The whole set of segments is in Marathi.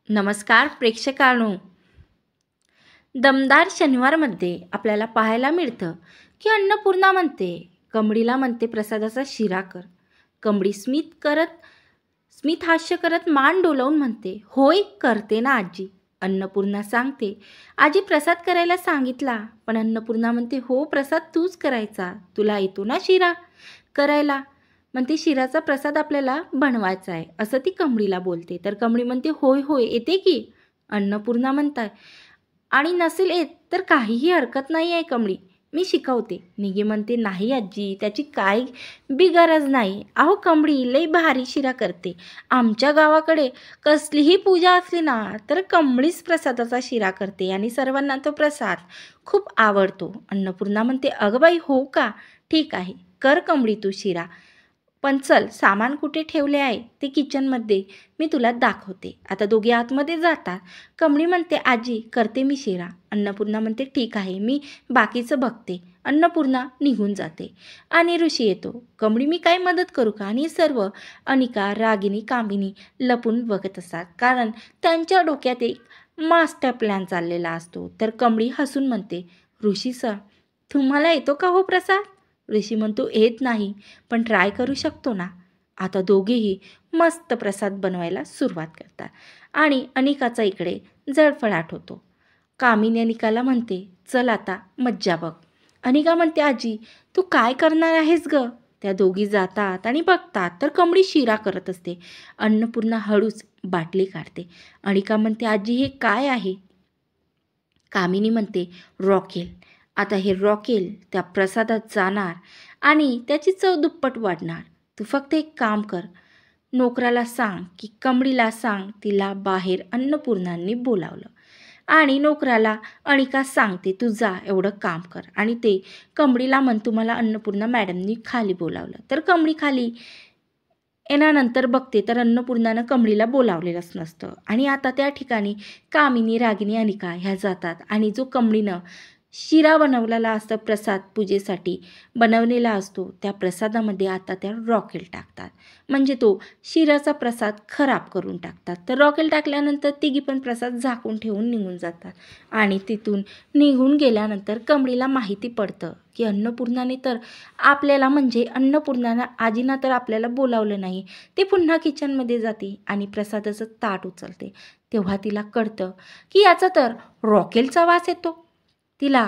नमस्कार प्रेक्षकांनो. दमदार शनिवारमध्ये आपल्याला पाहायला मिळतं की अन्नपूर्णा म्हणते कमळीला म्हणते प्रसादाचा शिरा कर. कमळी स्मित हास्य करत मान डोलावून म्हणते, होय करते ना आजी. अन्नपूर्णा सांगते, आजी प्रसाद करायला सांगितला. पण अन्नपूर्णा म्हणते, हो प्रसाद तूच करायचा, तुला येतो ना शिरा करायला. म्हणते शिराचा प्रसाद आपल्याला बनवायचा आहे असं ती कमळीला बोलते. तर कमळी म्हणते, होय होय येते की. अन्नपूर्णा म्हणताय, आणि नसेल येत तर काहीही हरकत नाही आहे कमळी, मी शिकवते. निगी म्हणते, नाही आजी त्याची काय बी गरज नाही. अहो कमळी लई भारी शिरा करते. आमच्या गावाकडे कसलीही पूजा असली ना तर कमळीच प्रसादाचा शिरा करते आणि सर्वांना तो प्रसाद खूप आवडतो. अन्नपूर्णा म्हणते, अगं बाई हो का, ठीक आहे कर कमळी तू शिरा. पण चल सामान कुठे ठेवले आहे ते किचनमध्ये मी तुला दाखवते. आता दोघे आतमध्ये जातात. कमळी म्हणते, आजी करते मी शिरा. अन्नपूर्णा म्हणते, ठीक आहे मी बाकीचं बघते. अन्नपूर्णा निघून जाते आणि ऋषी येतो. कमळी, मी काय मदत करू का? आणि सर्व अनिका, रागिनी, कामिनी लपून बघत असतात, कारण त्यांच्या डोक्यात एक मास्टर प्लॅन चाललेला असतो. तर कमळी हसून म्हणते, ऋषी सर तुम्हाला येतो का हो प्रसाद? ऋषी म्हणतो, येत नाही पण ट्राय करू शकतो ना. आता दोघेही मस्त प्रसाद बनवायला सुरुवात करतात आणि अनिकाचा इकडे जळफळाट होतो. कामिनी अनिकाला म्हणते, चल आता मज्जा बघ. अनिका म्हणते, आजी तू काय करणार आहेस ग? त्या दोघी जातात आणि बघतात तर कमळी शिरा करत असते. अन्नपूर्णा हळूच बाटली काढते. अनिका म्हणते, आजी हे काय आहे? कामिनी म्हणते, रॉकेल. आता हे रॉकेल त्या प्रसादात जाणार आणि त्याची चव दुप्पट वाढणार. तू फक्त एक काम कर, नोकराला सांग की कमळीला सांग तिला बाहेर अन्नपूर्णांनी बोलावलं. आणि नोकराला अनिका सांगते, तू जा एवढं काम कर. आणि ते कमळीला म्हण, तुम्हाला अन्नपूर्णा मॅडमनी खाली बोलावलं. तर कमळी खाली येण्यानंतर बघते तर अन्नपूर्णानं कमळीला बोलावलेलंच नसतं. आणि आता त्या ठिकाणी कामिनी, रागिनी, अनिका ह्या जातात आणि जो कमळीनं शिरा बनवलेला असतं, प्रसाद पूजेसाठी बनवलेला असतो, त्या प्रसादामध्ये आता त्या रॉकेल टाकतात. म्हणजे तो शिराचा प्रसाद खराब करून टाकतात. तर रॉकेल टाकल्यानंतर तिघी पण प्रसाद झाकून ठेवून निघून जातात. आणि तिथून निघून गेल्यानंतर कमळीला माहिती पडतं की अन्नपूर्णाने तर आपल्याला, म्हणजे अन्नपूर्णाला आजीना तर आपल्याला बोलावलं नाही. ते पुन्हा किचनमध्ये जाते आणि प्रसादाचं ताट उचलते. तेव्हा तिला कळतं की याचा तर रॉकेलचा वास येतो. तिला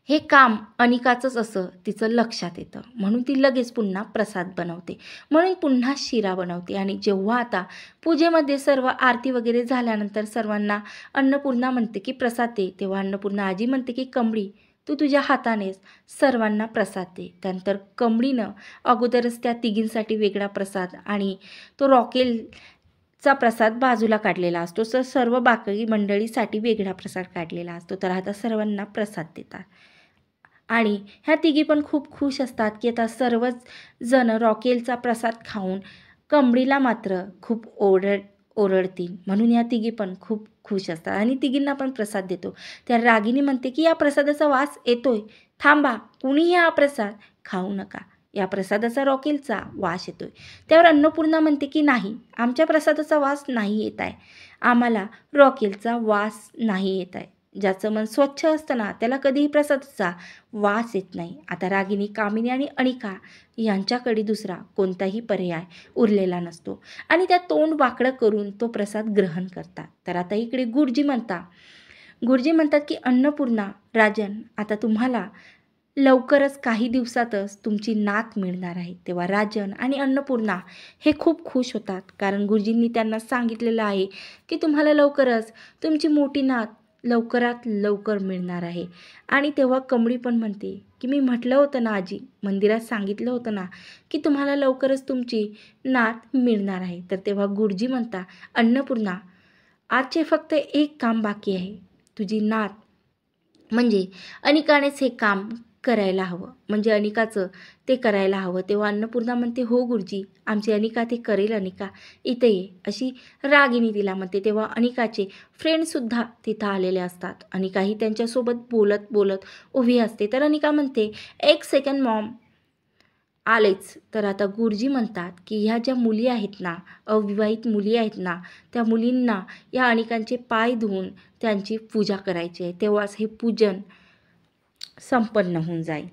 हे काम अनिकाचंच असं तिचं लक्षात येतं. म्हणून ती लगेच पुन्हा प्रसाद बनवते. म्हणून पुन्हा शिरा बनवते. आणि जेव्हा आता पूजेमध्ये सर्व आरती वगैरे झाल्यानंतर सर्वांना अन्नपूर्णा म्हणते की प्रसाद दे, तेव्हा अन्नपूर्णा आजी म्हणते की कमळी तू तुझ्या हातानेच सर्वांना प्रसाद दे. त्यानंतर कमळीनं अगोदरच त्या तिघींसाठी वेगळा प्रसाद आणि तो रॉकेलचा प्रसाद बाजूला काढलेला असतो. तर सर्व बाकी मंडळीसाठी वेगळा प्रसाद काढलेला असतो. तर आता सर्वांना प्रसाद देतात आणि ह्या तिघी पण खूप खुश असतात की आता सर्वच जण रॉकेलचा प्रसाद खाऊन कमळीला मात्र खूप ओरडतील. म्हणून या तिघी पण खूप खुश असतात आणि तिघींना पण प्रसाद देतो. त्या रागिनी म्हणते की या प्रसादाचा वास येतोय, थांबा, कुणीही हा प्रसाद खाऊ नका, या प्रसादाचा रॉकेलचा वास येतोय. त्यावर अन्नपूर्णा म्हणते की नाही, आमच्या प्रसादाचा वास नाही येत आहे, आम्हाला रॉकेलचा वास नाही येत आहे. ज्याचं मन स्वच्छ असतं ना त्याला कधीही प्रसादाचा वास येत नाही. आता रागिनी, कामिनी आणि अनिका यांच्याकडे दुसरा कोणताही पर्याय उरलेला नसतो आणि त्या तोंड वाकडं करून तो प्रसाद ग्रहण करतात. तर आता इकडे गुरुजी म्हणतात की अन्नपूर्णा, राजन, आता तुम्हाला लवकरच काही दिवसातच तुमची नात मिळणार आहे. तेव्हा राजन आणि अन्नपूर्णा हे खूप खुश होतात, कारण गुरुजींनी त्यांना सांगितलेलं आहे की तुम्हाला लवकरच तुमची मोठी नात लवकरात लवकर मिळणार आहे. आणि तेव्हा कमळी पण म्हणते की मी म्हटलं होतं ना आजी, मंदिरात सांगितलं होतं ना की तुम्हाला लवकरच तुमची नात मिळणार आहे. तर तेव्हा गुरुजी म्हणता, अन्नपूर्णा आजचे फक्त एक काम बाकी आहे, तुझी नात म्हणजे अनिकानेच हे काम करायला हवं, म्हणजे अनिकाचं ते करायला हवं. तेव्हा अन्नपूर्णा म्हणते, हो गुरुजी, आमची अनिका ते करेल. अनिका इथे ये, अशी रागिनी तिला म्हणते. तेव्हा अनिकाचे फ्रेंडसुद्धा तिथं आलेले असतात. अनिकाही त्यांच्यासोबत बोलत बोलत उभी असते. तर अनिका म्हणते, एक सेकंड मॉम, आलेच. तर आता गुरुजी म्हणतात की ह्या ज्या मुली आहेत ना, अविवाहित मुली आहेत ना, त्या मुलींना या अनिकांचे पाय धुवून त्यांची पूजा करायची आहे. तेव्हाच हे पूजन संपन्न होऊन जाईल.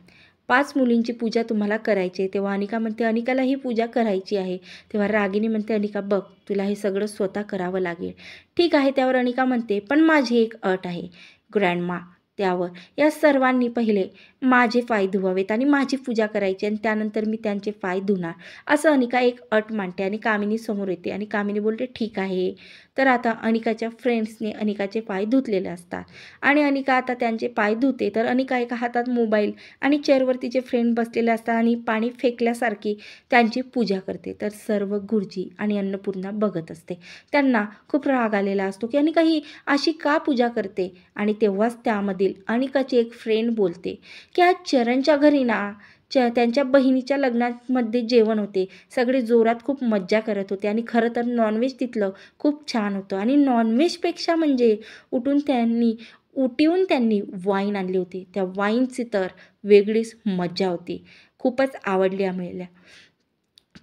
5 मुलींची पूजा तुम्हाला करायची आहे. तेव्हा अनिका म्हणते अनिकाला ही पूजा करायची आहे. तेव्हा रागिनी म्हणते अनिका बघ तुला हे सगळं स्वतः करावं लागेल. ठीक आहे. त्यावर अनिका म्हणते पण माझी एक अट आहे ग्रँडमा. त्यावर या सर्वांनी पहिले माझे पाय धुवावेत आणि माझी पूजा करायची आणि त्यानंतर मी त्यांचे पाय धुणार, असं अनिका एक अट मांडते. आणि कामिनी समोर येते आणि कामिनी बोलते ठीक आहे. तर आता अनिकाच्या फ्रेंड्सने अनिकाचे पाय धुतलेले असतात आणि अनिका आता त्यांचे पाय धुते. तर अनिका एका हातात मोबाईल आणि चेअरवर तिचे फ्रेंड बसलेले असतात आणि पाणी फेकल्यासारखी त्यांची पूजा करते. तर सर्व गुरुजी आणि अन्नपूर्णा बघत असते. त्यांना खूप राग आलेला असतो की अनिका ही अशी का पूजा करते. आणि तेव्हाच त्यामधील अनिकाची एक फ्रेंड बोलते की आज चरणच्या घरी ना त्यांच्या बहिणीच्या लग्नामध्ये जेवण होते. सगळे जोरात खूप मज्जा करत होते आणि खरं तर नॉनव्हेज तिथलं खूप छान होतं आणि नॉनव्हेजपेक्षा म्हणजे उठून त्यांनी वाईन आणली होती. त्या वाईनची तर वेगळीच मज्जा होती. खूपच आवडली आम्हाला.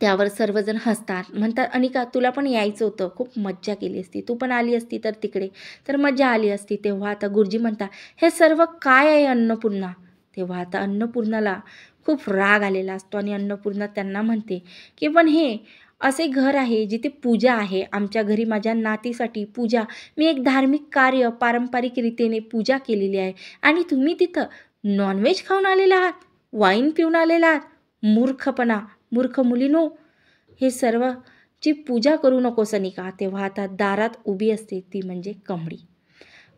त्यावर सर्वजण हसतात. म्हणतात अनिका तुला पण यायचं होतं, खूप मज्जा केली असती, तू पण आली असती तर तिकडे तर मज्जा आली असती. तेव्हा आता गुरुजी म्हणतात हे सर्व काय आहे अन्नपूर्णा. तेव्हा आता अन्नपूर्णाला खूप राग आलेला असतो आणि अन्नपूर्णा त्यांना म्हणते की पण हे असे घर आहे जिथे पूजा आहे. आमच्या घरी माझ्या नातीसाठी पूजा, मी एक धार्मिक कार्य पारंपरिक रीतीने पूजा केलेली आहे आणि तुम्ही तिथं नॉनव्हेज खाऊन आलेला आहात, वाईन पिऊन आलेला आहात. मूर्खपणा, मूर्ख मुलीनो, हे सर्वची पूजा करू नकोस अनिका. तेव्हा आता दारात उभी असते ती म्हणजे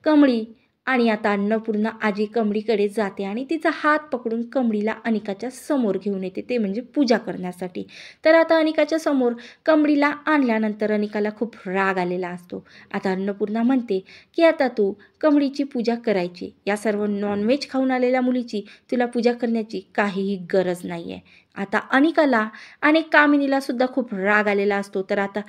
कमळी आणि आता अन्नपूर्णा आजी कमळीकडे जाते आणि तिचा हात पकडून कमळीला अनिकाच्या समोर घेऊन येते, ते म्हणजे पूजा करण्यासाठी. तर आता अनिकाच्या समोर कमळीला आणल्यानंतर अनिकाला खूप राग आलेला असतो. आता अन्नपूर्णा म्हणते की आता तू कमळीची पूजा करायची, या सर्व नॉनव्हेज खाऊन आलेल्या मुलीची तुला पूजा करण्याची काहीही गरज नाही आहे. आता अनिकाला आणि कामिनीला सुद्धा खूप राग आलेला असतो. तर आता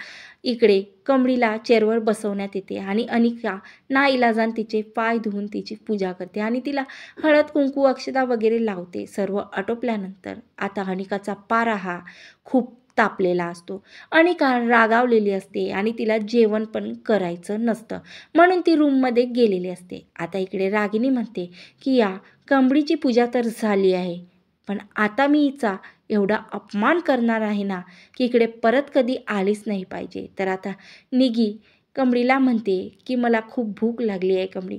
इकडे कमळीला चेअरवर बसवण्यात येते आणि अनिका नाईलाजाने तिचे पाय धुवून तिची पूजा करते आणि तिला हळद कुंकू अक्षता वगैरे लावते. सर्व आटोपल्यानंतर आता अनिकाचा पारा हा खूप तापलेला असतो. अनिका रागावलेली असते आणि तिला जेवण पण करायचं नसतं, म्हणून ती रूममध्ये गेलेली असते. आता इकडे रागिनी म्हणते की या कमळीची पूजा तर झाली आहे, पण आता मी हिचा एवढा अपमान करणार आहे ना की इकडे परत कधी आलीच नाही पाहिजे. तर आता निगी कमळीला म्हणते की मला खूप भूक लागली आहे कमळी,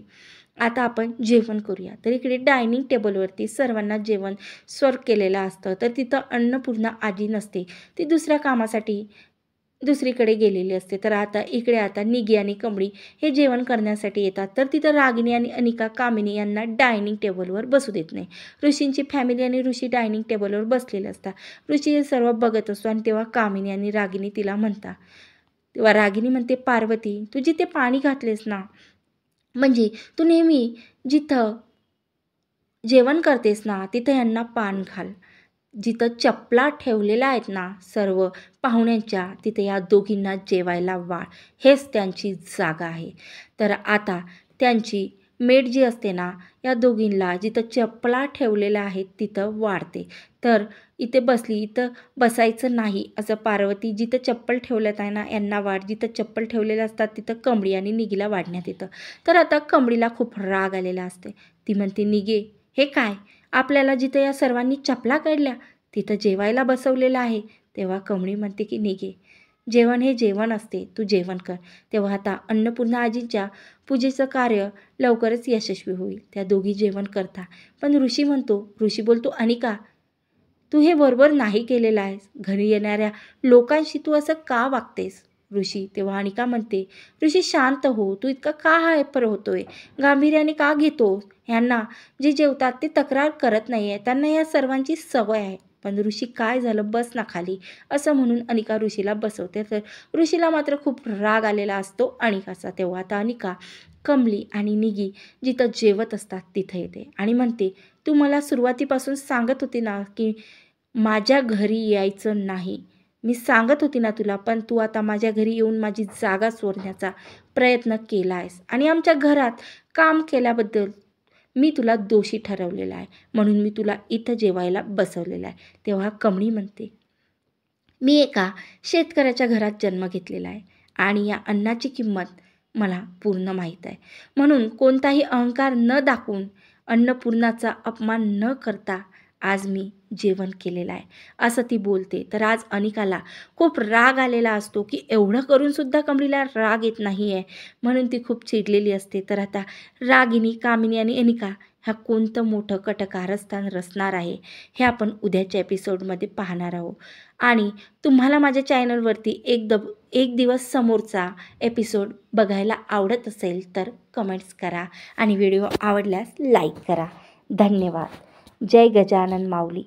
आता आपण जेवण करूया. तर इकडे डायनिंग टेबलवरती सर्वांना जेवण सर्व केलेलं असतं. तर तिथं अन्नपूर्णा आजी नसते, ती दुसऱ्या कामासाठी दुसरीकडे गेलेली असते. तर आता इकडे आता निगी आणि कमळी हे जेवण करण्यासाठी येतात. तर तिथं रागिनी आणि अनिका कामिनी यांना डायनिंग टेबलवर बसू देत नाही. ऋषींची फॅमिली आणि ऋषी डायनिंग टेबलवर बसलेले असतात. ऋषी हे सर्व बघत असतो आणि तेव्हा कामिनी आणि रागिनी तिला म्हणतात. तेव्हा रागिनी म्हणते पार्वती तू जिथे पाणी घातलेस ना, म्हणजे तू नेहमी जिथं जेवण करतेस ना तिथं यांना पान घाल. जिथं चपला ठेवलेल्या आहेत ना सर्व पाहुण्यांच्या, तिथे या दोघींना जेवायला वाढ. हेच त्यांची जागा आहे. तर आता त्यांची मेड जी असते ना या दोघींना जिथं चपला ठेवलेल्या आहेत तिथं वाढते. तर इथे बसली, इथं बसायचं नाही असं पार्वती, जिथं चप्पल ठेवल्यात आहे ना यांना वाढ, जिथं चप्पल ठेवलेले असतात तिथं कमळी आणि निगीला वाढण्यात येतं. तर आता कमळीला खूप राग आलेला असते. ती म्हणते निगे हे काय, आपल्याला जिथं या सर्वांनी चपला काढल्या तिथं जेवायला बसवलेलं आहे. तेव्हा कमळी म्हणते की निगे जेवण हे जेवण असते, तू जेवण कर. तेव्हा आता अन्नपूर्णा आजींच्या पूजेचं कार्य लवकरच यशस्वी होईल. त्या दोघी जेवण करता. पण ऋषी बोलतो अनिका तू हे बरोबर नाही केलेलं आहेस. घरी येणाऱ्या लोकांशी तू असं का वागतेस. ऋषी तेव्हा अनिका म्हणते ऋषी शांत हो, तू इतका का हायपर होतोय, गांभीर्याने का घेतो. ह्यांना जे जेवतात ते तक्रार करत नाही आहे, त्यांना या सर्वांची सवय आहे. पण ऋषी काय झालं, बस ना खाली, असं म्हणून अनिका ऋषीला बसवते. तर ऋषीला मात्र खूप राग आलेला असतो अनिकाचा. तेव्हा आता अनिका कमली आणि निगी जिथं जेवत असतात तिथं येते आणि म्हणते तू मला सुरुवातीपासून सांगत होती ना की माझ्या घरी यायचं नाही. मी सांगत होती ना तुला, पण तू आता माझ्या घरी येऊन माझी जागा चोरण्याचा प्रयत्न केला आहेस आणि आमच्या घरात काम केल्याबद्दल मी तुला दोषी ठरवलेला आहे, म्हणून मी तुला इथं जेवायला बसवलेलं आहे. तेव्हा कमळी म्हणते, मी एका शेतकऱ्याच्या घरात जन्म घेतलेला आहे आणि या अन्नाची किंमत मला पूर्ण माहीत आहे. म्हणून कोणताही अहंकार न दाखवून, अन्नपूर्णाचा अपमान न करता आज मी जेवण केलेलं आहे, असं ती बोलते. तर आज अनिकाला खूप राग आलेला असतो की एवढं करूनसुद्धा कमळीला राग येत नाही आहे, म्हणून ती खूप चिडलेली असते. तर आता रागिनी, कामिनी आणि अनिका ह्या कोणतं मोठं कटकारस्थान रचणार आहे हे आपण उद्याच्या एपिसोडमध्ये पाहणार आहोत. आणि तुम्हाला माझ्या चॅनलवरती एक दिवस समोरचा एपिसोड बघायला आवडत असेल तर कमेंट्स करा आणि व्हिडिओ आवडल्यास लाईक करा. धन्यवाद. जय गजानन माऊली.